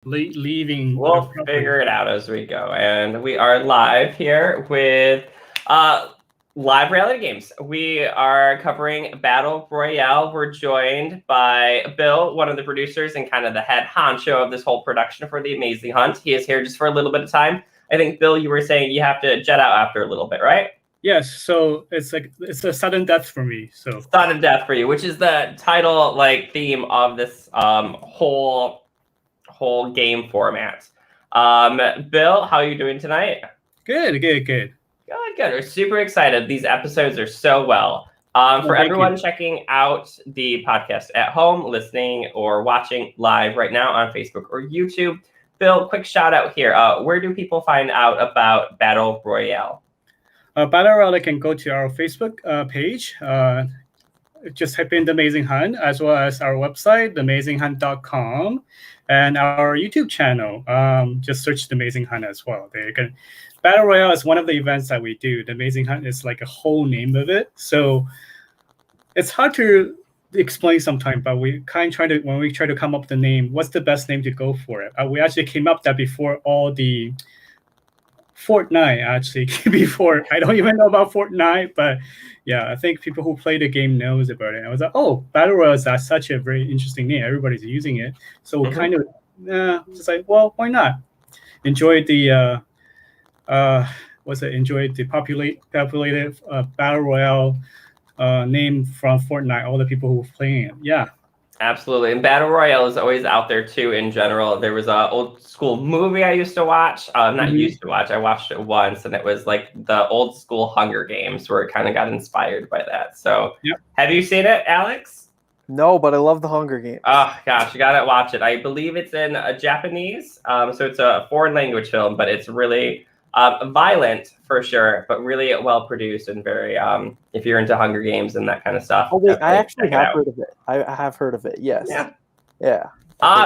leaving. We'll figure it out as we go. And we are live here with live reality games. We are covering Battle Royale. We're joined by Bill, one of the producers and kind of the head honcho of this whole production for The Amazing Hunt. He is here just for a little bit of time. I think, Bill, you were saying you have to jet out after a little bit, right? Yes, so it's a sudden death for me. So sudden death for you, which is the title theme of this whole game format. Bill, how are you doing tonight? Good. Good. We're super excited. These episodes are so well. For everyone checking out the podcast at home, listening or watching live right now on Facebook or YouTube, Bill, quick shout out here. Where do people find out about Battle Royale? Battle Royale can go to our Facebook page. Just type in The Amazing Hunt, as well as our website, theamazinghunt.com, and our YouTube channel. Just search The Amazing Hunt as well. There you can. Battle Royale is one of the events that we do. The Amazing Hunt is like a whole name of it. So it's hard to explain sometimes, but we kind of when we try to come up with the name, what's the best name to go for it? We actually came up that before all the Fortnite, actually. Before, I don't even know about Fortnite, but yeah, I think people who play the game knows about it. I was like, oh, Battle Royale is such a very interesting name. Everybody's using it. So we kind of just like, well, why not? Enjoy the enjoy the populated Battle Royale name from Fortnite, all the people who are playing it. Yeah. Absolutely. And Battle Royale is always out there too in general. There was an old school movie I used to watch. Used to watch. I watched it once, and it was like the old school Hunger Games, where it kind of got inspired by that. So Have you seen it, Alex? No, but I love the Hunger Games. Oh, gosh, you got to watch it. I believe it's in Japanese. So it's a foreign language film, but it's really violent for sure, but really well produced and very if you're into Hunger Games and that kind of stuff. Oh wait, I actually have heard of it. I have heard of it. Yes. Yeah.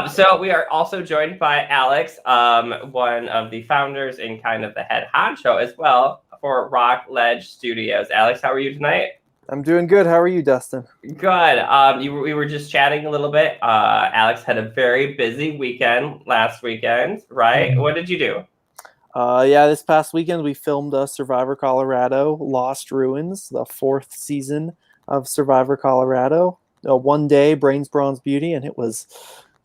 So we are also joined by Alex, one of the founders and kind of the head honcho as well for Rock Ledge Studios. Alex, how are you tonight? I'm doing good. How are you, Dustyn? Good. We were just chatting a little bit. Alex had a very busy weekend last weekend, right? Mm-hmm. What did you do? This past weekend we filmed Survivor Colorado Lost Ruins, the 4th season of Survivor Colorado. One day, Brains, Bronze, Beauty, and it was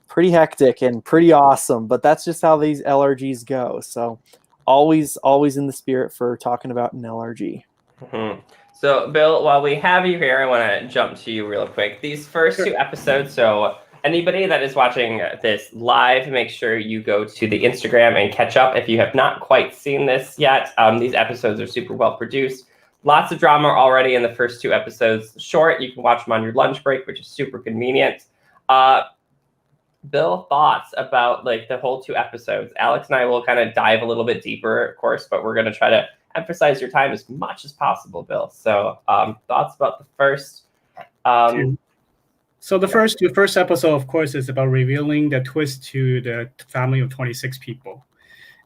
pretty hectic and pretty awesome. But that's just how these LRGs go. So always in the spirit for talking about an LRG. Mm-hmm. So, Bill, while we have you here, I want to jump to you real quick. These first two episodes, so anybody that is watching this live, make sure you go to the Instagram and catch up if you have not quite seen this yet. These episodes are super well produced. Lots of drama already in the first 2 episodes. Short, you can watch them on your lunch break, which is super convenient. Bill, thoughts about the whole 2 episodes? Alex and I will kind of dive a little bit deeper, of course, but we're going to try to emphasize your time as much as possible, Bill. So thoughts about the first... So the first episode, of course, is about revealing the twist to the family of 26 people.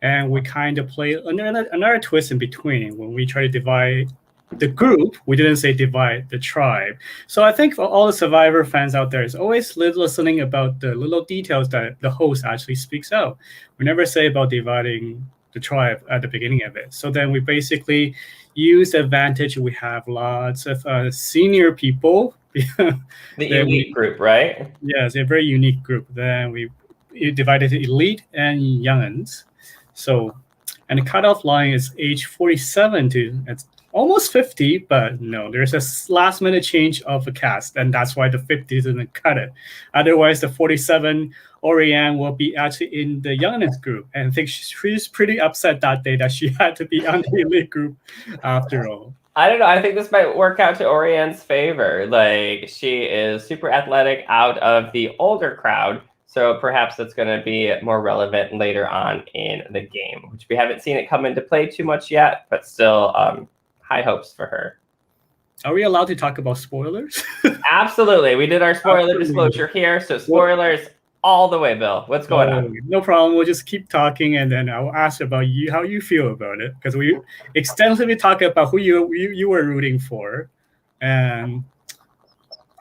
And we kind of play another twist in between. When we try to divide the group, we didn't say divide the tribe. So I think for all the Survivor fans out there, is always listening about the little details that the host actually speaks out. We never say about dividing the tribe at the beginning of it. So then we basically use the advantage. We have lots of senior people. The elite group, right? Yes, a very unique group. Then we divided to elite and youngins. So, and the cutoff line is age 47 to almost 50, but no, there's a last minute change of the cast, and that's why the 50 didn't cut it. Otherwise, the 47 Oriane will be actually in the youngins group, and I think she's pretty upset that day that she had to be on the elite group after all. I don't know. I think this might work out to Oriane's favor. She is super athletic out of the older crowd, so perhaps that's going to be more relevant later on in the game, which we haven't seen it come into play too much yet, but still high hopes for her. Are we allowed to talk about spoilers? Absolutely. We did our spoiler disclosure here, so spoilers all the way, Bill. What's going on? No problem. We'll just keep talking, and then I'll ask about you, how you feel about it, because we extensively talk about who you were rooting for, and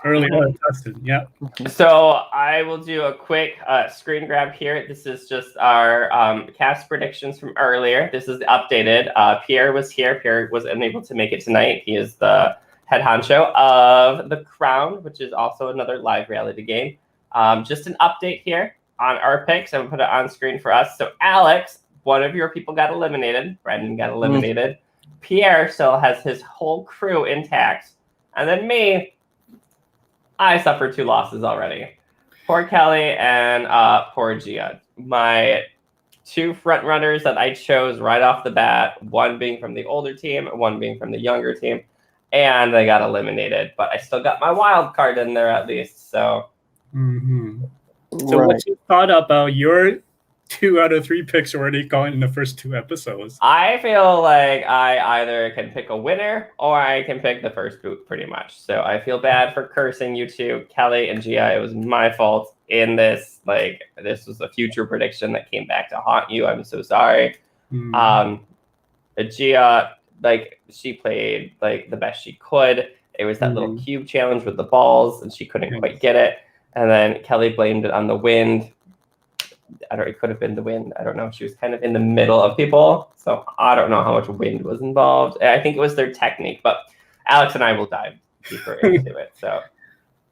early on, Dustyn. Yeah. So I will do a quick screen grab here. This is just our cast predictions from earlier. This is updated. Pierre was here. Pierre was unable to make it tonight. He is the head honcho of The Crown, which is also another live reality game. Just an update here on our picks. I'm going to put it on screen for us. So Alex, one of your people got eliminated. Brendan got eliminated. Pierre still has his whole crew intact. And then me, I suffered 2 losses already. Poor Kelly and poor Gia. My 2 front runners that I chose right off the bat, one being from the older team, one being from the younger team, and they got eliminated. But I still got my wild card in there at least. So, So what you thought about your 2 out of 3 picks already gone in the first 2 episodes? I feel like I either can pick a winner or I can pick the first boot pretty much. So I feel bad for cursing you 2, Kelly and Gia. It was my fault in this. Like, this was a future prediction that came back to haunt you. I'm so sorry. Gia, like, she played like the best she could. It was that little cube challenge with the balls and she couldn't quite get it. And then Kelly blamed it on the wind. It could have been the wind. I don't know. She was kind of in the middle of people. So I don't know how much wind was involved. I think it was their technique, but Alex and I will dive deeper into it. So,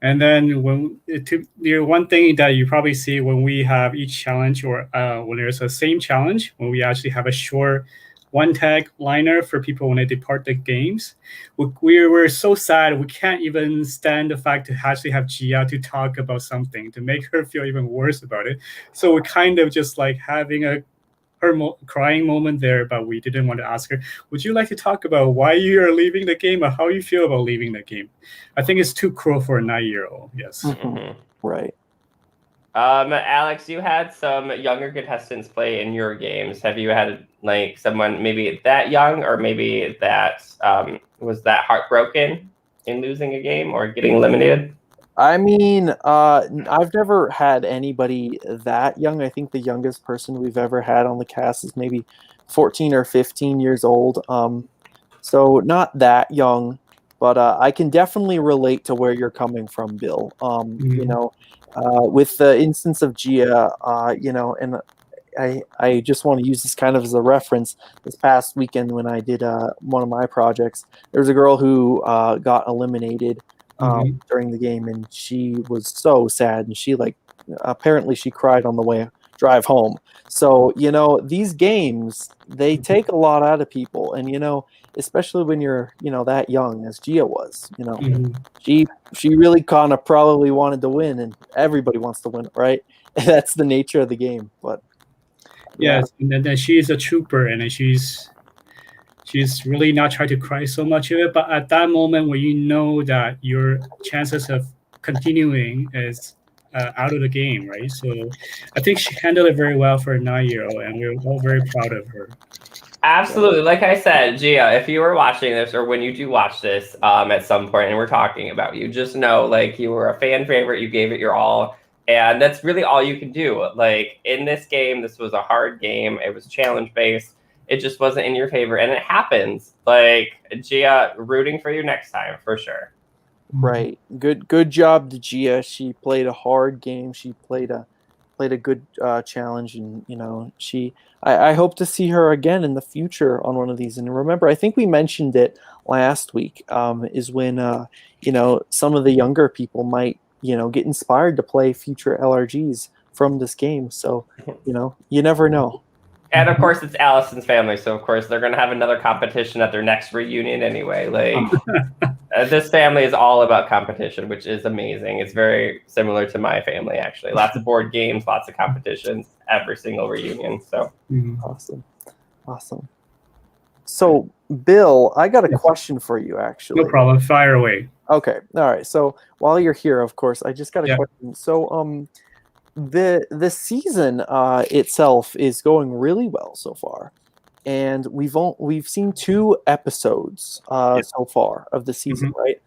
and then one thing that you probably see when we have each challenge or when there's a same challenge, when we actually have a short one tag liner for people when they depart the games, we're so sad we can't even stand the fact to actually have Gia to talk about something to make her feel even worse about it. So we're kind of just like having her crying moment there, but we didn't want to ask her, would you like to talk about why you are leaving the game or how you feel about leaving the game? I think it's too cruel for a 9-year-old. Yes. Right. Alex, you had some younger contestants play in your games. Have you had like someone maybe that young or maybe that was that heartbroken in losing a game or getting eliminated? I mean, I've never had anybody that young. I think the youngest person we've ever had on the cast is maybe 14 or 15 years old. So not that young, but I can definitely relate to where you're coming from, Bill. You know, with the instance of Gia, you know, and I just want to use this kind of as a reference. This past weekend when I did one of my projects, there was a girl who got eliminated during the game, and she was so sad, and she apparently she cried on the drive home. So, you know, these games, they take a lot out of people, and, you know, especially when you're, you know, that young as Gia was, you know, she really kind of probably wanted to win, and everybody wants to win, right? That's the nature of the game. But yes, and then she's a trooper, and she's really not trying to cry so much of it. But at that moment when you know that your chances of continuing is out of the game, right? So I think she handled it very well for a 9-year-old, and we're all very proud of her. Absolutely. Like I said, Gia, if you were watching this or when you do watch this at some point and we're talking about you, just know like you were a fan favorite, you gave it your all. And that's really all you can do. Like in this game, this was a hard game. It was challenge based. It just wasn't in your favor. And it happens. Like Gia, rooting for you next time for sure. Right. Good job to Gia. She played a hard game. She played a good challenge, and you know, I hope to see her again in the future on one of these. And remember, I think we mentioned it last week, is when you know, some of the younger people might, you know, get inspired to play future LRGs from this game. So, you know, you never know. And of course, it's Allison's family, so of course they're going to have another competition at their next reunion anyway. Like this family is all about competition, which is amazing. It's very similar to my family, actually. Lots of board games, lots of competitions, every single reunion. So Awesome. So, Bill, I got a question for you, actually. No problem. Fire away. Okay. All right. So while you're here, of course, I just got a question. So, the season itself is going really well so far, and we've seen 2 episodes so far of the season, right?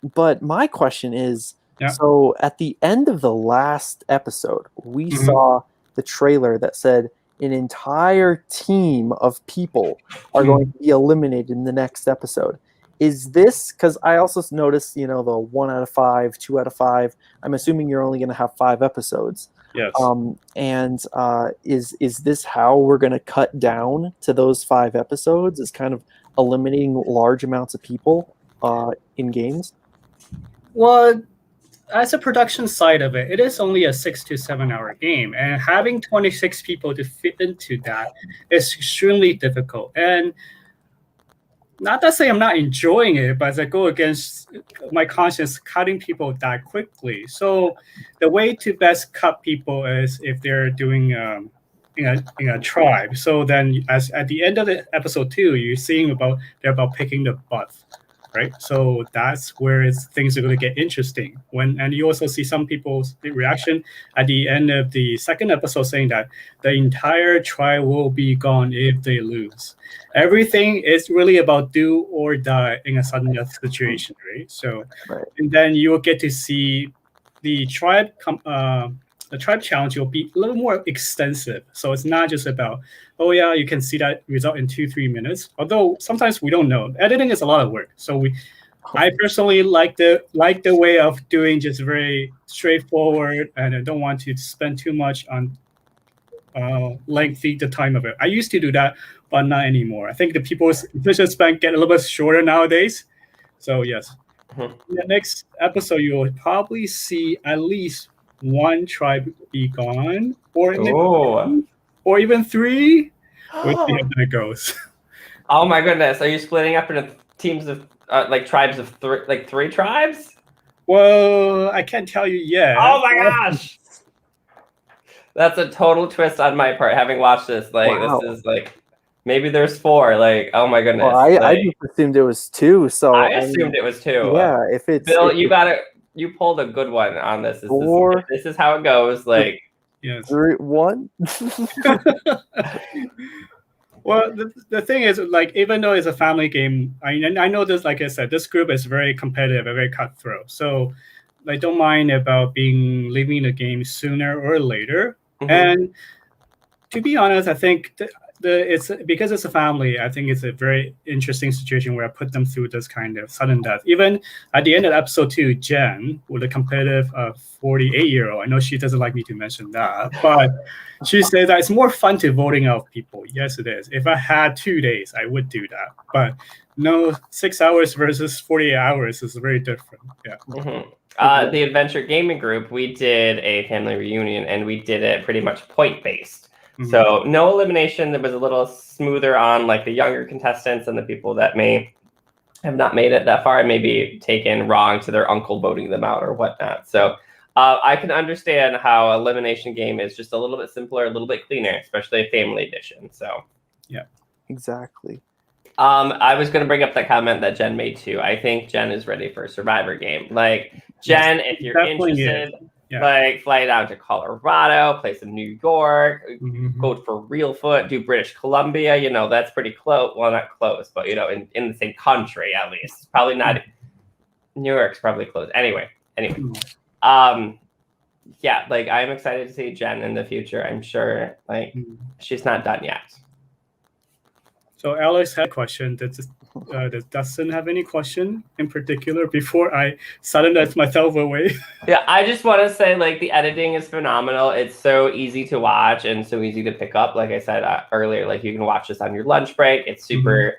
But my question is, so at the end of the last episode, we saw the trailer that said an entire team of people are going to be eliminated in the next episode. Is this because I also noticed, the 1 out of 5, 2 out of 5. I'm assuming you're only going to have 5 episodes. Yes. And is this how we're going to cut down to those 5 episodes? Is kind of eliminating large amounts of people in games? Well, as a production side of it, it is only a 6 to 7 hour game, and having 26 people to fit into that is extremely difficult. And not to say I'm not enjoying it, but as I go against my conscience, cutting people that quickly. So the way to best cut people is if they're doing in a tribe. So then, as at the end of the episode 2, you're seeing they're about picking the butt, right? So that's where things are going to get interesting. And you also see some people's reaction at the end of the second episode saying that the entire tribe will be gone if they lose. Everything is really about do or die in a sudden death situation, right? So, Right. and then you will get to see the tribe challenge will be a little more extensive. So it's not just about, oh yeah, you can see that result in 2-3 minutes. Although sometimes we don't know. Editing is a lot of work. So I personally like the way of doing just very straightforward, and I don't want to spend too much on lengthy the time of it. I used to do that, but not anymore. I think the people's attention span get a little bit shorter nowadays. So yes, in the next episode you will probably see at least one tribe be gone, or even 3. We'll see how that goes. Oh my goodness! Are you splitting up into teams of tribes of 3 tribes? Well, I can't tell you yet. Oh my gosh! That's a total twist on my part. Having watched this, Wow. This is maybe there's 4. Oh my goodness! Well, I just assumed it was 2. So I assumed it was 2. Yeah, if it's Bill, you pulled a good one on this. This is how it goes. Yes. 3, 1. Well, the thing is, even though it's a family game, I know this. Like I said, this group is very competitive and very cutthroat. So I don't mind about leaving the game sooner or later. Mm-hmm. And to be honest, I think it's because it's a family. I think it's a very interesting situation where I put them through this kind of sudden death. Even at the end of episode 2, Jen, with a competitive 48-year-old, I know she doesn't like me to mention that, but she says that it's more fun to voting out people. Yes, it is. If I had 2 days, I would do that. But no, 6 hours versus 48 hours is very different. Yeah. Mm-hmm. The Adventure Gaming Group, we did a family reunion, and we did it pretty much point-based. Mm-hmm. So no elimination. That was a little smoother on the younger contestants and the people that may have not made it that far and maybe taken wrong to their uncle voting them out or whatnot. So I can understand how elimination game is just a little bit simpler, a little bit cleaner, especially a family edition. So yeah, exactly. I was going to bring up that comment that Jen made too. I think Jen is ready for a Survivor game. Jen, if you're interested, fly down to Colorado, play some New York, go for Reelfoot, do British Columbia. That's pretty close. Well, not close, but in the same country at least. Probably not. New York's probably close. Anyway. Yeah, I'm excited to see Jen in the future. I'm sure she's not done yet. So Alex had a question. Does Dustyn have any question in particular before I silence myself away? Yeah, I just want to say the editing is phenomenal. It's so easy to watch and so easy to pick up. Like I said earlier, you can watch this on your lunch break. It's super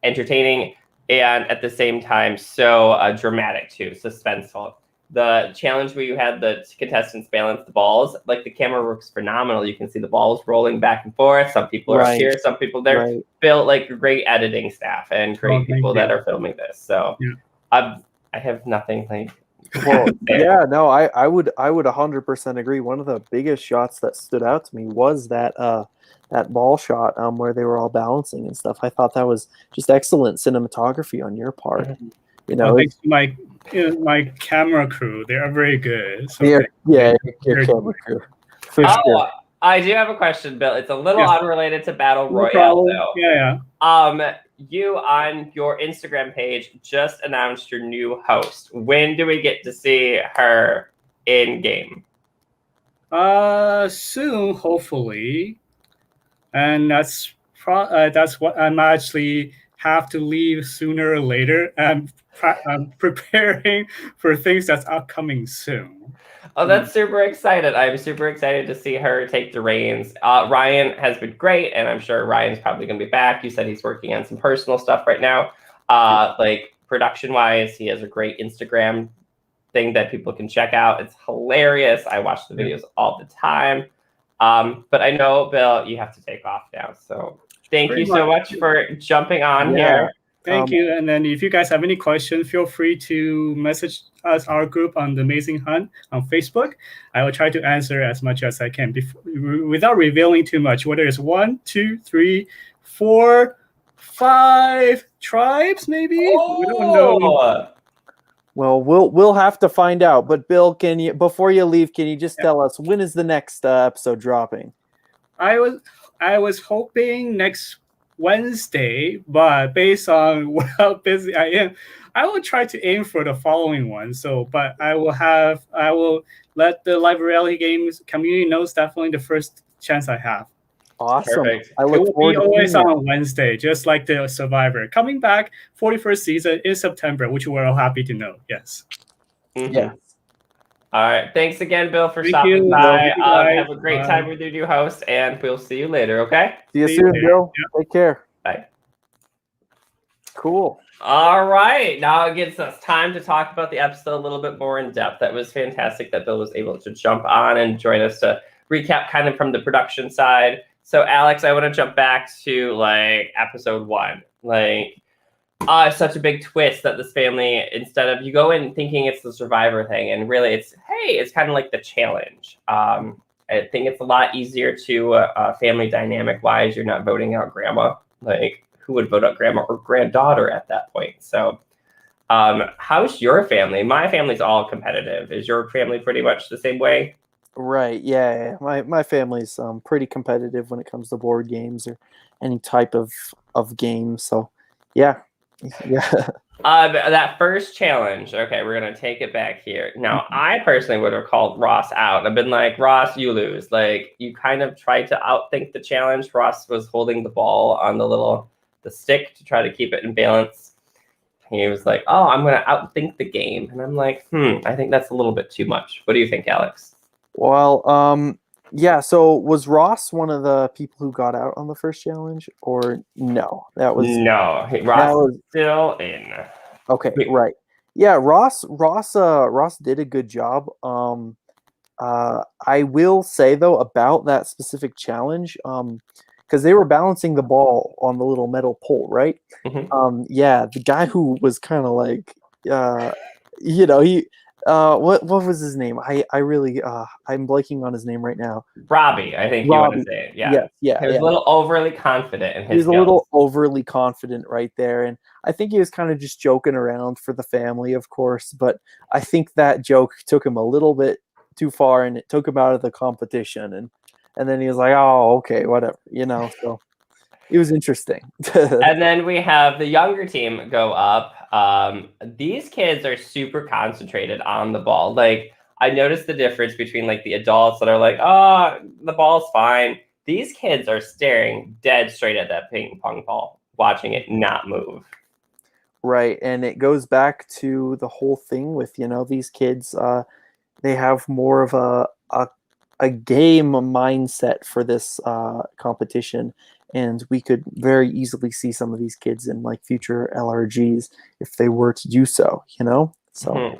entertaining and at the same time so dramatic too, suspenseful. The challenge where you had the contestants balance the balls, the camera works phenomenal. You can see the balls rolling back and forth. Some people are up here, some people there. Right. Bill, great editing staff and great people that are filming this. So I have nothing Well, yeah, no, I would 100% agree. One of the biggest shots that stood out to me was that ball shot where they were all balancing and stuff. I thought that was just excellent cinematography on your part. Thanks to my camera crew, they are very good. So your camera crew. For sure. I do have a question, Bill. It's a little unrelated to Battle Royale, though. Yeah. You on your Instagram page just announced your new host. When do we get to see her in game? Soon, hopefully. And that's what I'm actually have to leave sooner or later. I'm preparing for things that's upcoming soon. Oh, that's super excited. I'm super excited to see her take the reins. Ryan has been great, and I'm sure Ryan's probably going to be back. You said he's working on some personal stuff right now. Like production-wise, he has a great Instagram thing that people can check out. It's hilarious. I watch the videos all the time. But I know, Bill, you have to take off now. So thank you so much for jumping on here. Thank you. And then if you guys have any questions, feel free to message us, our group on The Amazing Hunt on Facebook. I will try to answer as much as I can without revealing too much, whether it's 1, 2, 3, 4, 5 tribes, maybe? Oh. We don't know. Well, we'll have to find out. But Bill, can you, before you leave, can you just tell us when is the next episode dropping? I was hoping next Wednesday, but based on how busy I am, I will try to aim for the following one. So, but I will let the live reality games community knows definitely the first chance I have. Awesome. Perfect. I look forward to always on Wednesday, just like the Survivor. Coming back, 41st season in September, which we're all happy to know. Yes. Mm-hmm. Yeah. All right. Thanks again, Bill, for Thank stopping you, by. Bill. Have a great time with your new host, and we'll see you later, okay? See you soon, Bill. Yep. Take care. Bye. Cool. All right. Now it gives us time to talk about the episode a little bit more in depth. That was fantastic that Bill was able to jump on and join us to recap kind of from the production side. So, Alex, I want to jump back to like episode 1. Like, it's such a big twist that this family, instead of you go in thinking it's the Survivor thing, and really it's, hey, it's kind of like the challenge. I think it's a lot easier to family dynamic wise. You're not voting out grandma. Like, who would vote out grandma or granddaughter at that point? So, how's your family? My family's all competitive. Is your family pretty much the same way? Right. Yeah. My family's pretty competitive when it comes to board games or any type of game. So, yeah. That first challenge. Okay, we're gonna take it back here. Now, I personally would have called Ross out. I've been like, Ross, you lose. Like, you kind of tried to outthink the challenge. Ross was holding the ball on the stick to try to keep it in balance. He was like, oh, I'm gonna outthink the game, and I'm like, I think that's a little bit too much. What do you think, Alex? Well, yeah. So was Ross one of the people who got out on the first challenge, or no? That was Ross was still in. Okay, right. Yeah, Ross did a good job. I will say though about that specific challenge, because they were balancing the ball on the little metal pole, right? Mm-hmm. Yeah, the guy who was kind of like, what was his name? I really I'm blanking on his name right now. Robbie, I think you want to say it. Yeah. He was a little overly confident in his He was skills. a little overly confident right there, and I think he was kind of just joking around for the family, of course, but I think that joke took him a little bit too far and it took him out of the competition, and then he was like, oh, okay, whatever, so it was interesting. And then we have the younger team go up. These kids are super concentrated on the ball. Like, I noticed the difference between like the adults that are like, oh, the ball's fine. These kids are staring dead straight at that ping pong ball, watching it not move. Right. And it goes back to the whole thing with, these kids, they have more of a game mindset for this competition. And we could very easily see some of these kids in like future LRGs if they were to do so, So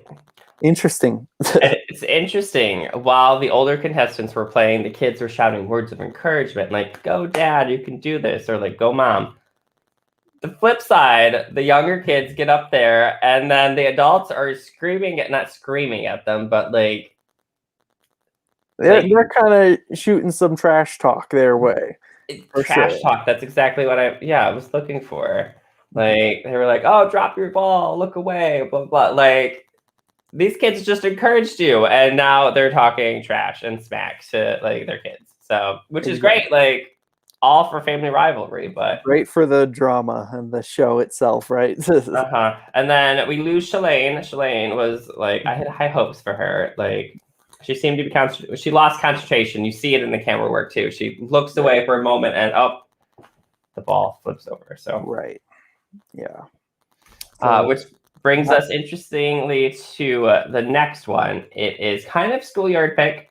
interesting. It's interesting. While the older contestants were playing, the kids were shouting words of encouragement, like, go dad, you can do this, or like, go mom. The flip side, the younger kids get up there and then the adults are not screaming at them, but like they're kind of shooting some trash talk their way. Trash talk. That's exactly what I was looking for. Like, they were like, oh, drop your ball, look away, blah, blah. Like, these kids just encouraged you, and now they're talking trash and smack to like their kids. So, which is great. Like, all for family rivalry, but great for the drama and the show itself, right? And then we lose Shalane. Shalane was like, I had high hopes for her. Like, she seemed to be she lost concentration. You see it in the camera work too. She looks away for a moment, and the ball flips over. So right. Yeah. So, Which brings us interestingly to the next one. It is kind of schoolyard pick.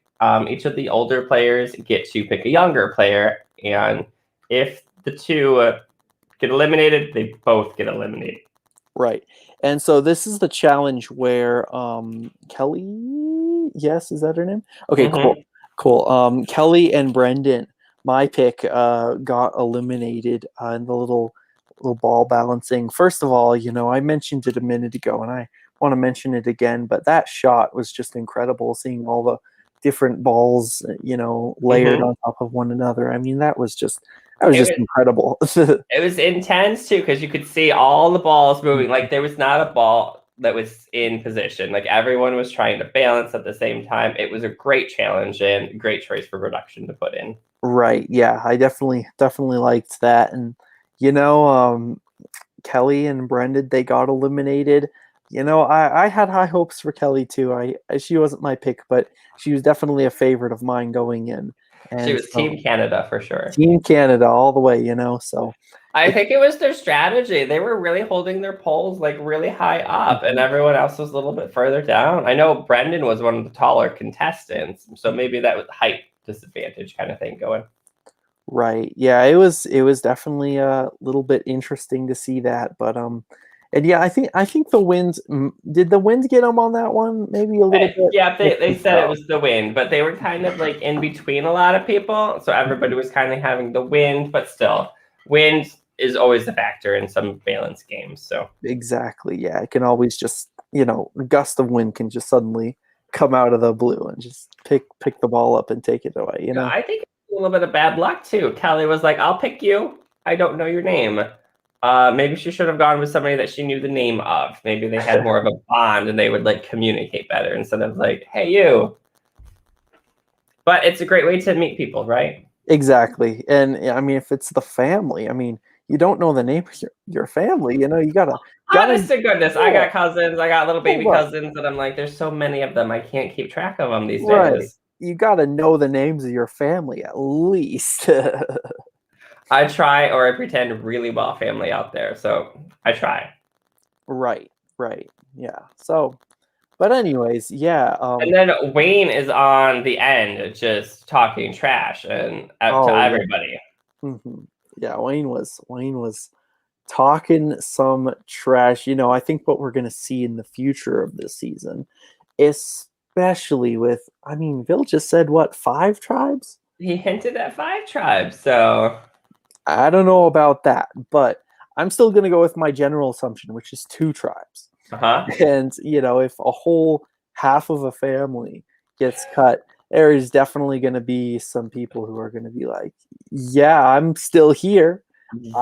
Each of the older players get to pick a younger player, and if the two get eliminated, they both get eliminated. right. And so this is the challenge where Kelly, yes, is that her name? Okay, cool. Kelly and Brendan, my pick, got eliminated in the little ball balancing. First of all, I mentioned it a minute ago, and I want to mention it again, but that shot was just incredible, seeing all the different balls, layered on top of one another. I mean, that was just incredible. It was intense too, because you could see all the balls moving. Like there was not a ball that was in position. Like everyone was trying to balance at the same time. It was a great challenge and a great choice for production to put in. Right. Yeah, I definitely liked that. And Kelly and Brendan, they got eliminated. I had high hopes for Kelly too. She wasn't my pick, but she was definitely a favorite of mine going in. And she was Team Canada for sure. Team Canada all the way, so. I think it was their strategy. They were really holding their polls like really high up, and everyone else was a little bit further down. I know Brendan was one of the taller contestants, so maybe that was height disadvantage kind of thing going. Right. Yeah, it was definitely a little bit interesting to see that, but and yeah, I think the winds, did the wind get them on that one? Maybe a little bit. Yeah, they said it was the wind, but they were kind of like in between a lot of people, so everybody was kind of having the wind, but still, wind is always a factor in some balance games. So exactly, yeah, it can always just a gust of wind can just suddenly come out of the blue and just pick the ball up and take it away. I think a little bit of bad luck too. Kelly was like, "I'll pick you. I don't know your name." Maybe she should have gone with somebody that she knew the name of. Maybe they had more of a bond and they would like communicate better instead of like, "Hey, you." But it's a great way to meet people, right? Exactly. And I mean, if it's the family, I mean, you don't know the name of your family, you gotta honest to goodness, I got cousins, I got little baby cousins, and I'm like, there's so many of them, I can't keep track of them these days. You gotta know the names of your family at least. I try, or I pretend really well family out there, so I try. Right, yeah. So, but anyways, yeah. And then Wayne is on the end, just talking trash and to everybody. Yeah. Mm-hmm. Yeah, Wayne was talking some trash. I think what we're gonna see in the future of this season, especially with, I mean, Bill just said what, 5 tribes? He hinted at 5 tribes, so I don't know about that, but I'm still gonna go with my general assumption, which is 2 tribes. And if a whole half of a family gets cut, there is definitely going to be some people who are going to be like, yeah, I'm still here.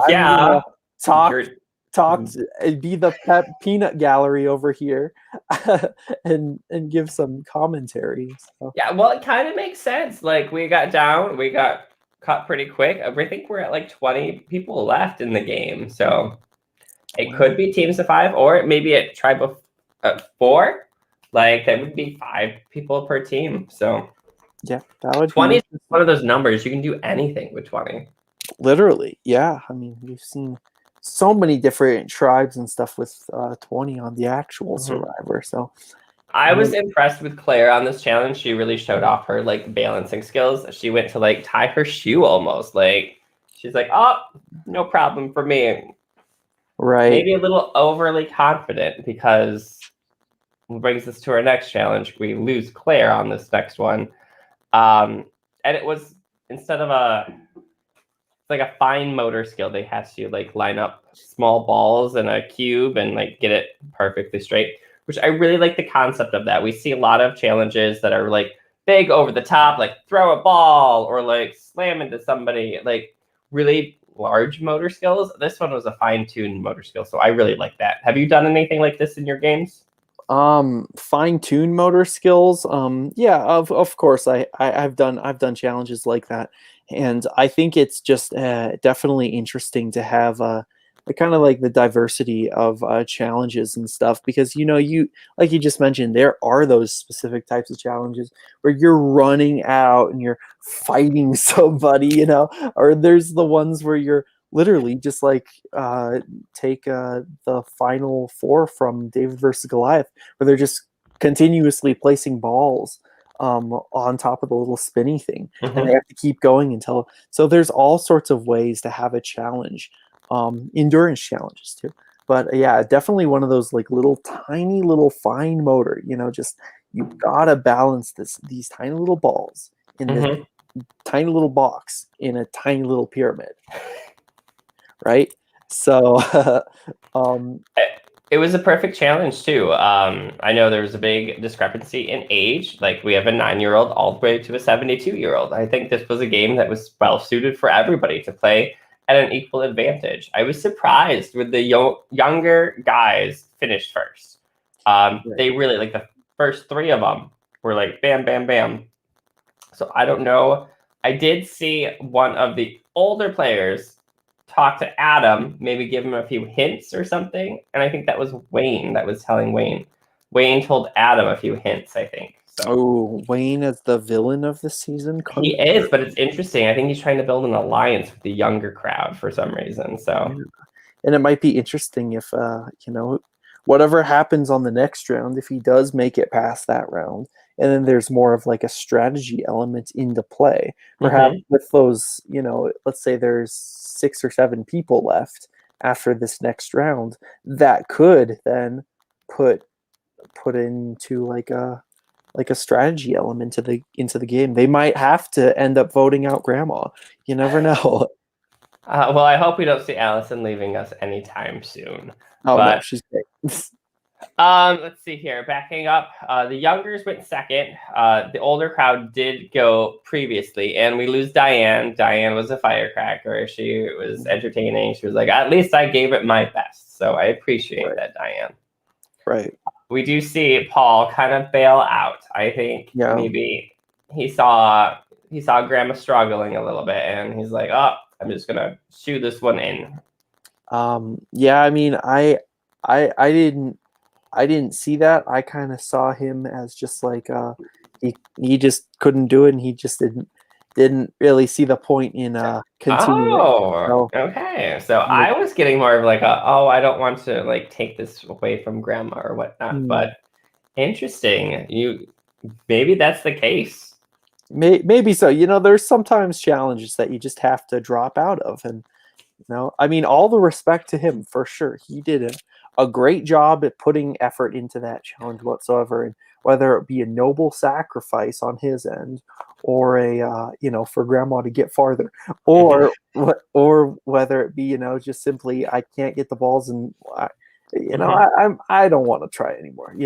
Yeah, talk, be the peanut gallery over here, and give some commentary. So. Yeah, well, it kind of makes sense. Like we got cut pretty quick. I think we're at like 20 people left in the game, so it could be teams of 5, or maybe a tribe of 4. Like that would be 5 people per team. So yeah, that would 20 is one of those numbers. You can do anything with 20. Literally, yeah. I mean, we've seen so many different tribes and stuff with 20 on the actual Survivor. So I was impressed with Claire on this challenge. She really showed off her like balancing skills. She went to like tie her shoe almost. Like she's like, "Oh, no problem for me." Right. Maybe a little overly confident, because it brings us to our next challenge. We lose Claire on this next one. And it was, instead of like a fine motor skill, they had to like line up small balls in a cube and like get it perfectly straight, which I really like the concept of that. We see a lot of challenges that are like big over the top, like throw a ball or like slam into somebody, like really large motor skills. This one was a fine-tuned motor skill, so I really like that. Have you done anything like this in your games? Fine-tuned motor skills. Yeah, of course I've done challenges like that, and I think it's just definitely interesting to have the kind of like the diversity of challenges and stuff, because you like you just mentioned, there are those specific types of challenges where you're running out and you're fighting somebody, or there's the ones where you're literally just like take the final four from David versus Goliath, where they're just continuously placing balls on top of the little spinny thing, and they have to keep going until. So there's all sorts of ways to have a challenge, endurance challenges too. But yeah, definitely one of those like little tiny little fine motor. Just you gotta balance these tiny little balls in this tiny little box in a tiny little pyramid, right? So it was a perfect challenge too. I know there was a big discrepancy in age. Like we have a 9-year-old all the way to a 72-year-old. I think this was a game that was well suited for everybody to play at an equal advantage. I was surprised with the younger guys finished first. They really, like the first 3 of them were like bam, bam, bam. So I don't know. I did see one of the older players talk to Adam, maybe give him a few hints or something. And I think that was Wayne that was telling Wayne. Wayne told Adam a few hints, I think. So. Oh, Wayne as the villain of the season? He is, but it's interesting. I think he's trying to build an alliance with the younger crowd for some reason. So, and it might be interesting if whatever happens on the next round, if he does make it past that round, and then there's more of like a strategy element into play. Perhaps with those, let's say there's 6 or 7 people left after this next round, that could then put into like a strategy element into the game. They might have to end up voting out Grandma. You never know. Well, I hope we don't see Allison leaving us anytime soon. Oh, no, she's great. Let's see here. Backing up, the youngers went second. The older crowd did go previously, and we lose Diane. Diane was a firecracker. She was entertaining. She was like, at least I gave it my best. So I appreciate that, Diane. Right. We do see Paul kind of bail out. I think maybe he saw Grandma struggling a little bit, and he's like, "Oh, I'm just gonna shoot this one in." Yeah, I mean, I didn't see that. I kind of saw him as just like he just couldn't do it, and he just didn't really see the point in continuing. Oh, okay. So I was getting more of like I don't want to like take this away from Grandma or whatnot. But interesting. Maybe that's the case. Maybe so. There's sometimes challenges that you just have to drop out of, and I mean, all the respect to him for sure. He did a great job at putting effort into that challenge whatsoever, and whether it be a noble sacrifice on his end, or a for Grandma to get farther, or whether it be just simply I can't get the balls and I don't want to try anymore.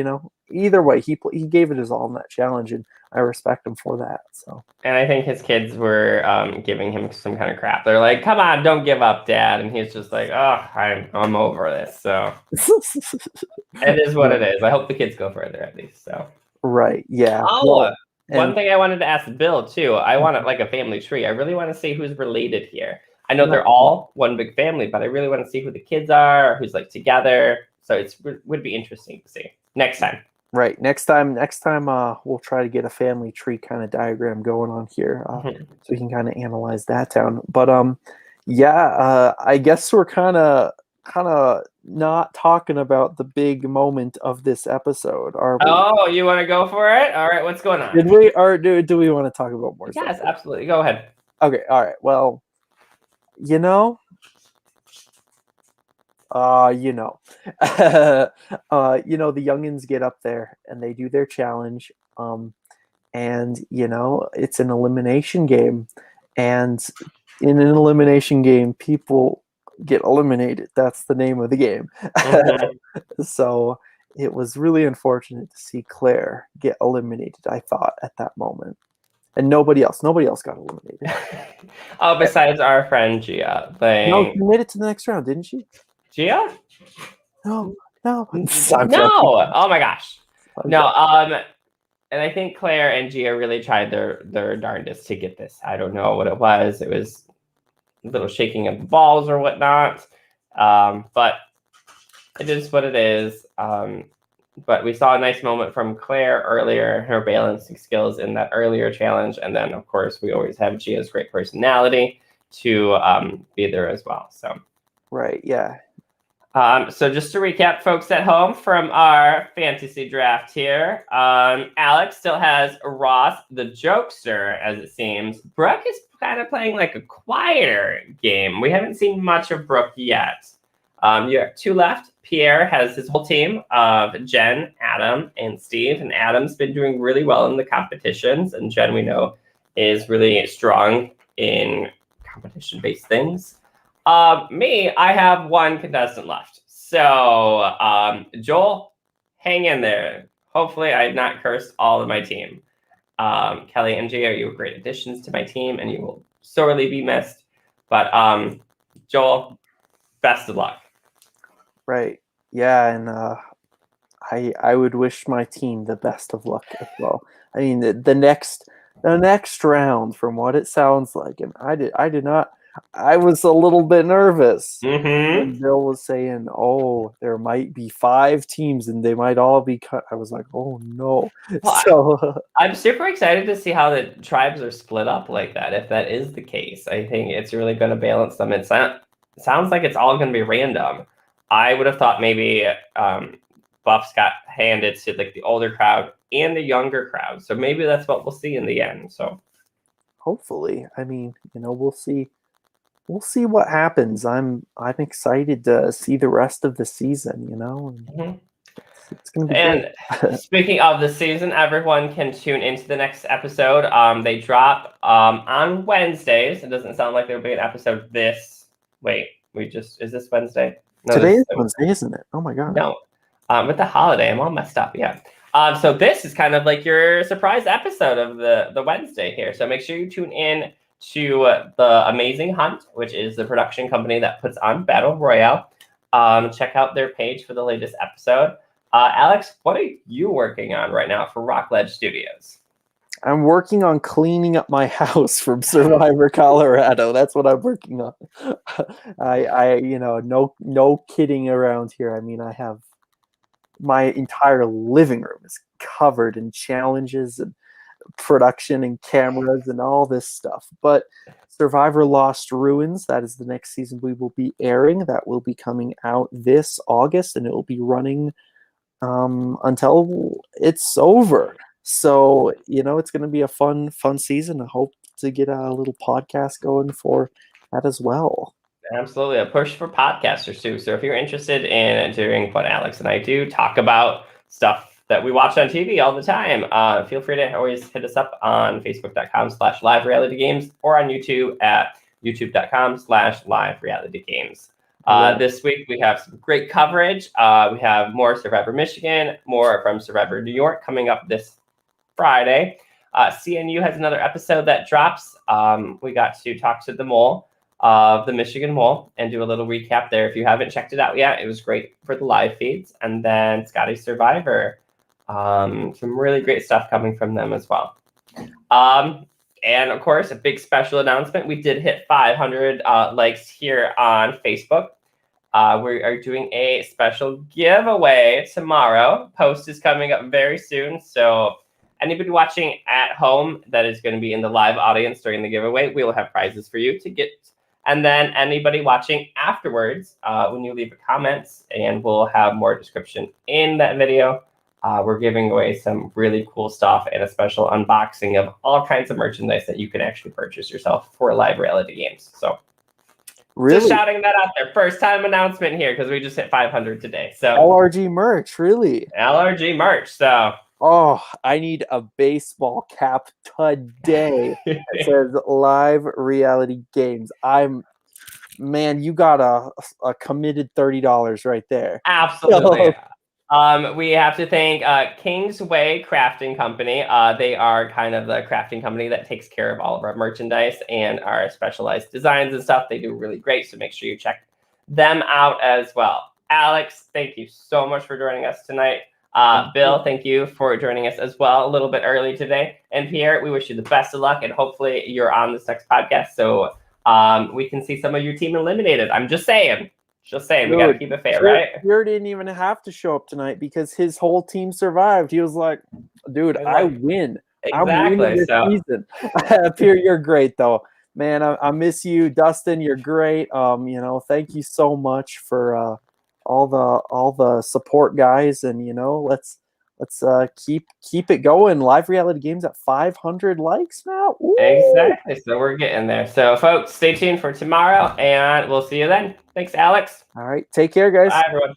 Either way, he gave it his all in that challenge, and I respect him for that. So, and I think his kids were giving him some kind of crap. They're like, "Come on, don't give up, Dad," and he's just like, "Oh, I'm over this." So it is what it is. I hope the kids go further at least. So right, yeah. Oh, one thing I wanted to ask Bill too. I want like a family tree. I really want to see who's related here. I know they're all one big family, but I really want to see who the kids are, who's like together. So it would be interesting to see next time. Right. Next time, we'll try to get a family tree kind of diagram going on here, so we can kind of analyze that down. But I guess we're kind of not talking about the big moment of this episode, are we? Oh, you want to go for it? All right. What's going on? Did we, or do we want to talk about more? Yes, stuff? absolutely. Go ahead. Okay. All right. Well, the youngins get up there and they do their challenge, and it's an elimination game, and in an elimination game people get eliminated. That's the name of the game. So it was really unfortunate to see Claire get eliminated, I thought, at that moment. And nobody else got eliminated. Oh, besides our friend Gia. No, she made it to the next round, didn't she? Gia? No. No. Oh my gosh. No. And I think Claire and Gia really tried their darndest to get this. I don't know what it was. It was a little shaking of the balls or whatnot. But it is what it is. But we saw a nice moment from Claire earlier, her balancing skills in that earlier challenge. And then, of course, we always have Gia's great personality. to be there as well. So Right, yeah. So just to recap, folks at home, from our fantasy draft here, Alex still has Ross the jokester, as it seems. Brooke is kind of playing like a quieter game. We haven't seen much of Brooke yet. You have 2 left. Pierre has his whole team of Jen, Adam, and Steve. And Adam's been doing really well in the competitions. And Jen, we know, is really strong in competition-based things. Me, I have 1 contestant left. So, Joel, hang in there. Hopefully, I have not cursed all of my team. Kelly and Jay, you are great additions to my team, and you will sorely be missed. But, Joel, best of luck. Right. Yeah, and I would wish my team the best of luck as well. I mean, the next round, from what it sounds like, and I did not. I was a little bit nervous when Bill was saying, "Oh, there might be 5 teams and they might all be cut." I was like, "Oh no!" Well, So I'm super excited to see how the tribes are split up like that. If that is the case, I think it's really going to balance them. It sounds like it's all going to be random. I would have thought maybe buffs got handed to like the older crowd and the younger crowd. So maybe that's what we'll see in the end. So hopefully, I mean, we'll see. We'll see what happens. I'm excited to see the rest of the season. It's going to be and great. Speaking of the season, everyone can tune into the next episode. They drop on Wednesdays. It doesn't sound like there'll be an episode this. Wait, is this Wednesday? No, Today is Wednesday, isn't it? Oh my god. No, with the holiday, I'm all messed up. Yeah. So this is kind of like your surprise episode of the Wednesday here. So make sure you tune in to the Amazing Hunt, which is the production company that puts on Battle Royale. Check out their page for the latest episode. Alex, what are you working on right now for Rockledge Studios? I'm working on cleaning up my house from Survivor Colorado. That's what I'm working on. No kidding around here. I mean, I have my entire living room is covered in challenges and production and cameras and all this stuff. But Survivor Lost Ruins, that is the next season we will be airing. That will be coming out this August, and it will be running until it's over. So, it's going to be a fun season. I hope to get a little podcast going for that as well. Absolutely. A push for podcasters too. So if you're interested in doing what Alex and I do, talk about stuff that we watch on TV all the time, feel free to always hit us up on facebook.com/live reality games or on YouTube at youtube.com/live reality games. This week we have some great coverage. We have more Survivor Michigan, more from Survivor New York coming up this Friday. CNU has another episode that drops. We got to talk to the mole of the Michigan Mole and do a little recap there. If you haven't checked it out yet, it was great for the live feeds. And then Scotty Survivor, some really great stuff coming from them as well. And of course, a big special announcement. We did hit 500 likes here on Facebook. We are doing a special giveaway tomorrow. Post is coming up very soon. So anybody watching at home that is going to be in the live audience during the giveaway, we will have prizes for you to get. And then anybody watching afterwards, when you leave a comment, and we'll have more description in that video, we're giving away some really cool stuff and a special unboxing of all kinds of merchandise that you can actually purchase yourself for live reality games. So really, just shouting that out there. First time announcement here because we just hit 500 today. So LRG merch, really? LRG merch. So oh, I need a baseball cap today. It says Live Reality Games. Man, you got a committed $30 right there. Absolutely. We have to thank Kingsway Crafting Company. They are kind of the crafting company that takes care of all of our merchandise and our specialized designs and stuff. They do really great, so make sure you check them out as well. Alex, thank you so much for joining us tonight. Bill, thank you for joining us as well a little bit early today. And Pierre, we wish you the best of luck, and hopefully you're on this next podcast so we can see some of your team eliminated. I'm just saying. We got to keep it fair, right? Pierre didn't even have to show up tonight because his whole team survived. He was like, dude, I win. Exactly. I'm winning this season. Pierre, you're great, though. Man, I miss you, Dustyn. You're great. Thank you so much for all the support, guys. And let's keep it going. Live reality games at 500 likes now. Ooh. Exactly. So we're getting there. So, folks, stay tuned for tomorrow, and we'll see you then. Thanks, Alex. All right, take care, guys. Bye, everyone.